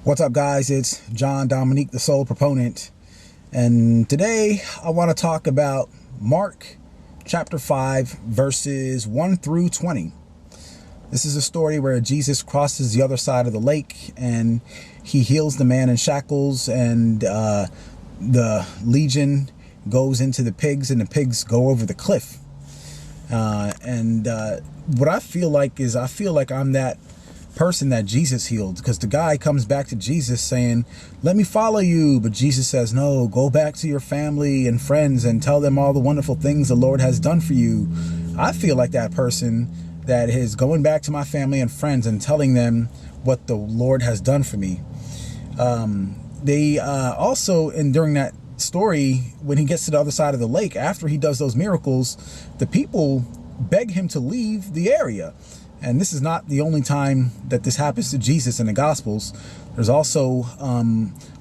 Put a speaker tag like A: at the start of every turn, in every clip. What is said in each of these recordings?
A: What's up, guys? It's John Dominique, the Soul Proponent, and today I want to talk about Mark chapter 5 verses 1 through 20. This is a story where Jesus crosses the other side of the lake and he heals the man in shackles, and the legion goes into the pigs and the pigs go over the cliff. What I feel like is I'm that person that Jesus healed, because the guy comes back to Jesus saying, "Let me follow you," but Jesus says, "No, go back to your family and friends and tell them all the wonderful things the Lord has done for you." I feel like that person that is going back to my family and friends and telling them what the Lord has done for me. They also, and during that story, when he gets to the other side of the lake, after he does those miracles, the people beg him to leave the area. And this is not the only time that this happens to Jesus in the Gospels. There's also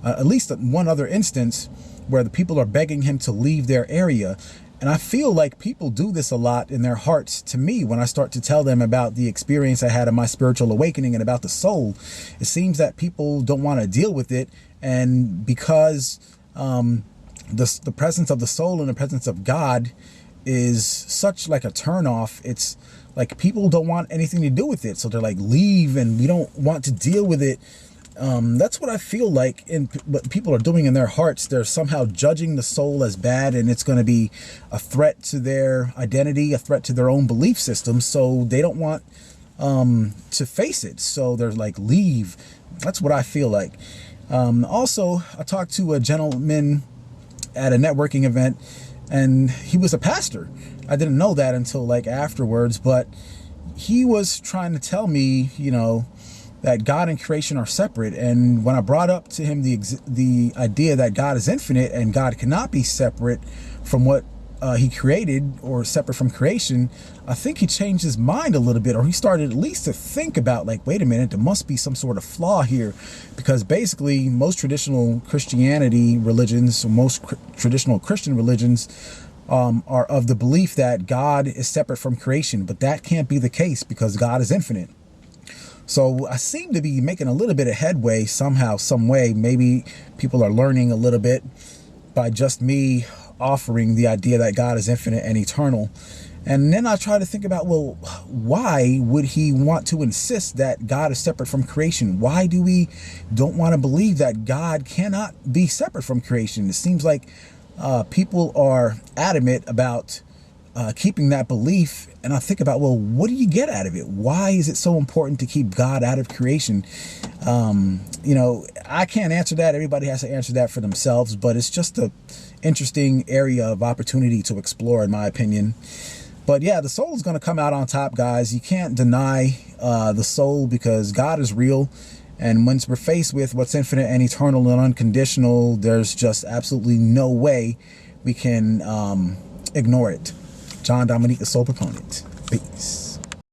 A: at least one other instance where the people are begging him to leave their area. And I feel like people do this a lot in their hearts to me when I start to tell them about the experience I had in my spiritual awakening and about the soul. It seems that people don't want to deal with it. And because the presence of the soul and the presence of God is such like a turnoff, it's like people don't want anything to do with it. So they're like, leave, and we don't want to deal with it. That's what I feel like what people are doing in their hearts. They're somehow judging the soul as bad, and it's going to be a threat to their identity, a threat to their own belief system. So they don't want to face it. So they're like, leave. That's what I feel like. Also, I talked to a gentleman at a networking event, and he was a pastor. I didn't know that until like afterwards, but he was trying to tell me, that God and creation are separate. And when I brought up to him the idea that God is infinite and God cannot be separate from what he created, or separate from creation, I think he changed his mind a little bit, or he started at least to think about, like, wait a minute, there must be some sort of flaw here. Because basically most traditional Christianity religions, or most traditional Christian religions, are of the belief that God is separate from creation, but that can't be the case because God is infinite. So I seem to be making a little bit of headway somehow, some way. Maybe people are learning a little bit by just me offering the idea that God is infinite and eternal. And then I try to think about, well, why would he want to insist that God is separate from creation? Why do we don't want to believe that God cannot be separate from creation? It seems like people are adamant about keeping that belief. And I think about, well, what do you get out of it? Why is it so important to keep God out of creation? I can't answer that. Everybody has to answer that for themselves, but it's just a interesting area of opportunity to explore, in my opinion. But yeah, the soul is going to come out on top, guys. You can't deny the soul, because God is real. And once we're faced with what's infinite and eternal and unconditional, there's just absolutely no way we can ignore it. John Dominique, the Soul Proponent. Peace.